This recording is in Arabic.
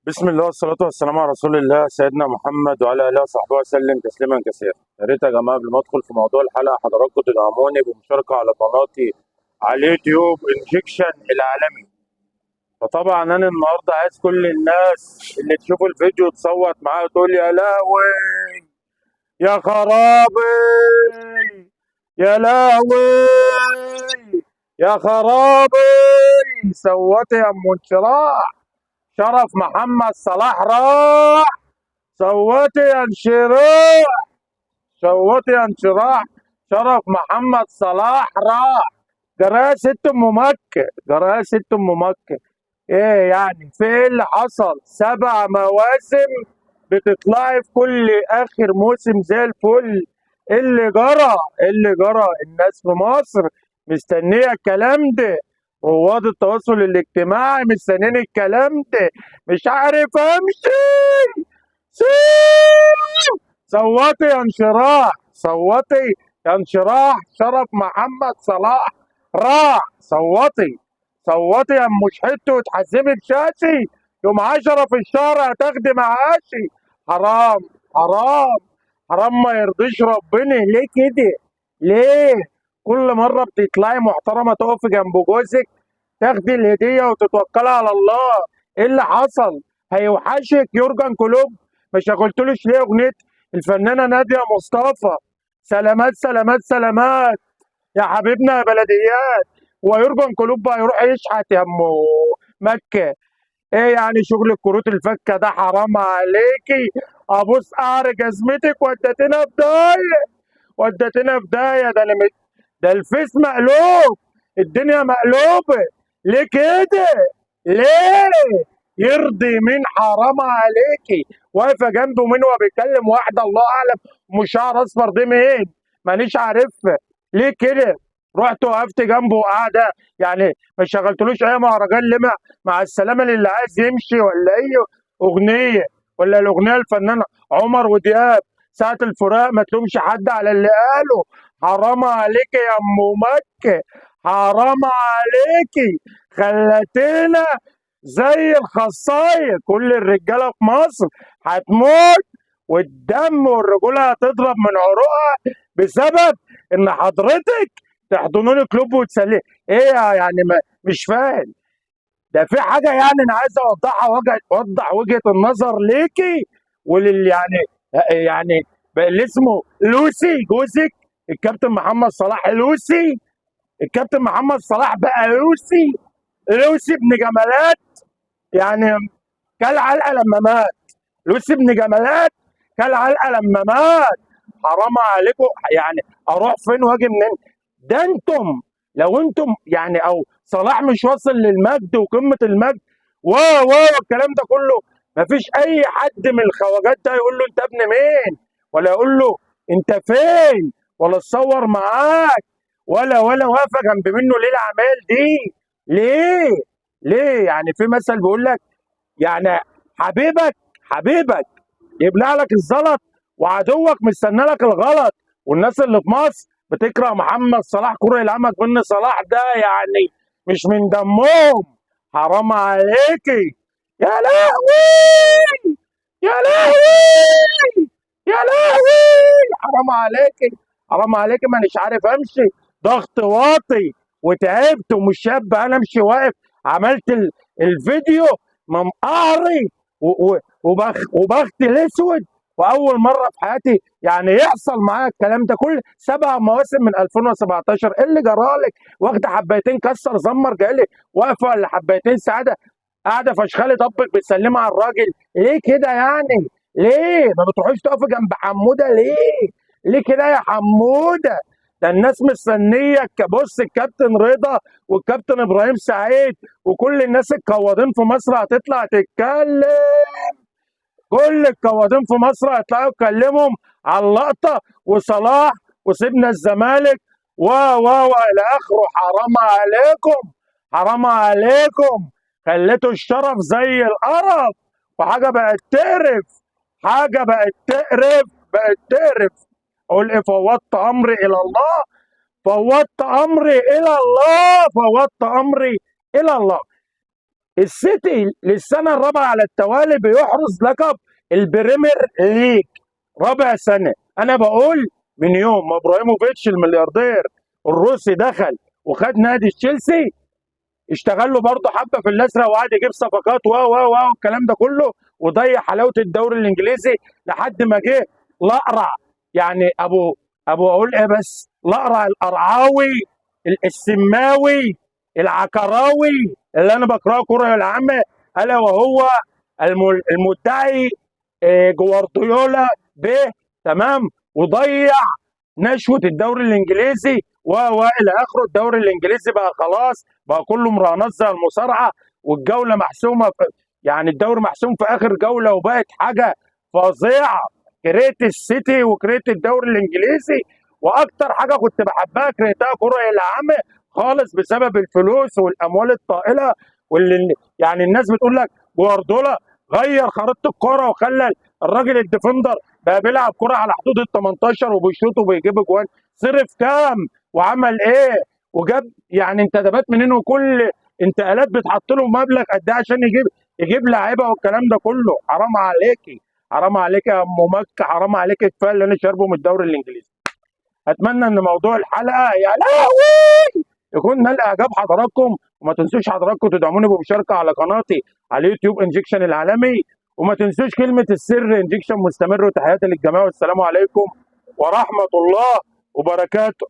بسم الله والصلاة والسلام على رسول الله سيدنا محمد وعلى آله وصحبه وسلم تسليما كثيرا. يا ريت يا جماعة قبل ما أدخل في موضوع الحلقة حضراتكم تدعموني بمشاركة على قناتي على اليوتيوب انجكشن العالمي. فطبعا أنا النهاردة عايز كل الناس اللي تشوف الفيديو تصوت معايا وتقول يا لهوي يا خرابي يا لهوي يا خرابي. صوتي يا أم انشراح، شرف محمد صلاح راح. صوتي يا انشراح، صوتي يا انشراح، شرف محمد صلاح راح. جرايه ست ام مكه، جرايه ست ام مكه. ايه يعني في ايه اللي حصل؟ 7 مواسم بتطلعي في كل اخر موسم زي الفل. ايه اللي جرى؟ ايه اللي جرى؟ الناس في مصر مستنيه الكلام ده، رواد التواصل الاجتماعي مستنيين الكلام ده. مش عارف امشي. صوتي يا انشراح، صوتي يا انشراح، شرف محمد صلاح راح. صوتي، صوتي يا ام شحته وتحزمي بشاشي. يوم 10 في الشهر هتاخدي معاشي. حرام، حرام، حرام ما يرضيش ربنا. ليه كده؟ ليه كل مره بتطلعي محترمه تقفي جنب جوزك تاخدي الهديه وتتوكلي على الله؟ ايه اللي حصل؟ هيوحشك يورجن كلوب. ما شغلتلوش ليه اغنيه الفنانه ناديه مصطفى؟ سلامات سلامات سلامات يا حبيبنا يا بلديات. ويورجن كلوب هيروح يشحت يا ام مكه؟ ايه يعني شغل الكروت الفكه ده؟ حرام عليكي. ابوس قعر جزمتك، ودتنا في داهيه، ودتنا في داهيه. ده الفيس مقلوب، الدنيا مقلوبه. ليه كده؟ ليه؟ يرضي مين؟ حرام عليكي. واقفه جنبه مين وهو بيتكلم؟ واحده الله اعلم. شعر اصفر دي مين؟ مانيش عارفها. ليه كده؟ رحت وقفت جنبه وقاعده يعني ما شغلتلوش اي مهرجان ليه؟ مع السلامه للي عايز يمشي ولا اي اغنيه؟ ولا الاغنيه الفنانه عمر ودياب ساعه الفراق ما تلومش حد على اللي قاله. حرام عليكي يا ام مكه، حرام عليكي. خلتنا زي الخصايه. كل الرجاله في مصر هتموت والدم والرجوله هتضرب من عروقها بسبب ان حضرتك تحضنوني كلوب وتسلي. ايه يعني؟ مش فاهم. ده في حاجه يعني انا عايز اوضحها، اوضح وجهه النظر ليكي وللي يعني اللي اسمه لوسي جوزك الكابتن محمد صلاح. لوسي، الكابتن محمد صلاح بقى لوسي. لوسي ابن جمالات يعني، كل علقه لما مات. لوسي ابن جمالات كل علقه لما مات. حرام عليكم يعني. اروح فين واجي منين؟ ده انتم لو انتم يعني او صلاح مش واصل للمجد وقمه المجد و الكلام ده كله، مفيش اي حد من الخواجات ده يقول له انت ابن مين، ولا يقول له انت فين، ولا تصور معاك، ولا واقفه جنب منه. ليه الاعمال دي؟ ليه؟ ليه يعني؟ في مثل بيقول لك يعني حبيبك يبلع لك الزلط وعدوك مستنى لك الغلط. والناس اللي في مصر بتكره محمد صلاح كره العمى بن صلاح ده يعني مش من دمهم. حرام عليكي. يا لهوي، يا لهوي، يا لهوي. حرام عليكي، حرام عليكي. مانيش عارف امشي، ضغط واطي وتعبت ومش شاب انا امشي واقف. عملت الفيديو من قهري وبختي الاسود. واول مره في حياتي يعني يحصل معايا الكلام ده. كل 7 مواسم من 2017 ايه اللي جرالك؟ واخده حبايتين كسر زمر جايلي واقفه ولا حبايتين سعاده قاعده فشخالي ضبك بتسلمي على الراجل. ليه كده يعني؟ ليه ما بتروحيش تقفي جنب حموده؟ ليه؟ ليه كده يا حموده؟ ده الناس مستنيه بص الكابتن رضا والكابتن ابراهيم سعيد وكل الناس القوادين في مصر هتطلع تتكلم. كل القوادين في مصر هيطلعوا يتكلموا على اللقطه وصلاح وسيبنا الزمالك و الى اخره. حرام عليكم، حرام عليكم. خليتوا الشرف زي القرف وحاجه بقت تقرف، حاجه بقت تقرف، بقت تقرف. اقول ايه؟ فوضت امري الى الله، فوضت امري الى الله، فوضت امري الى الله. السيتي للسنه الرابعه على التوالي بيحرز لقب البريمير ليج رابع سنه. انا بقول من يوم ما ابراهيموفيتش الملياردير الروسي دخل وخد نادي تشيلسي، اشتغل له برضه حبه في الازرق وقعد يجيب صفقات و الكلام ده كله، وضيع حلاوه الدوري الانجليزي لحد ما جه الاقرع، يعني ابو اقول ايه بس، الاقرع القرعاوي السماوي العكراوي اللي انا بكرهه كره العامه، الا وهو المدعي جوارديولا به. تمام. وضيع نشوه الدوري الانجليزي الى اخره. الدوري الانجليزي بقى خلاص، بقى كله مراهنات زي المصارعه، والجوله محسومه يعني الدوري محسوم في اخر جوله، وبقت حاجه فظيعه. كرهت السيتي وكرهت الدوري الانجليزي، واكتر حاجه كنت بحبها كرهتها كره العامه خالص بسبب الفلوس والاموال الطائله. واللي يعني الناس بتقول لك جوارديولا غير خريطه الكوره وخلى الراجل الديفندر بقى بيلعب كرة على حدود ال 18 وبيشوط وبيجيب اجوان. صرف كام وعمل ايه وجاب يعني انتدابات منين، وكل انتقالات بتحط له مبلغ قد ايه عشان يجيب لعيبه والكلام ده كله. حرام عليكي، حرام عليكي يا ام مكه، حرام عليكي. كفايه اللي انا شاربه من الدوري الانجليزي. اتمنى ان موضوع الحلقه يا لهوي يكون نال اعجاب حضراتكم، وما تنسوش حضراتكم تدعموني بمشاركه على قناتي على اليوتيوب انجكشن العالمي، وما تنسوش كلمه السر انجكشن مستمر. وتحياتي للجميع والسلام عليكم ورحمه الله وبركاته.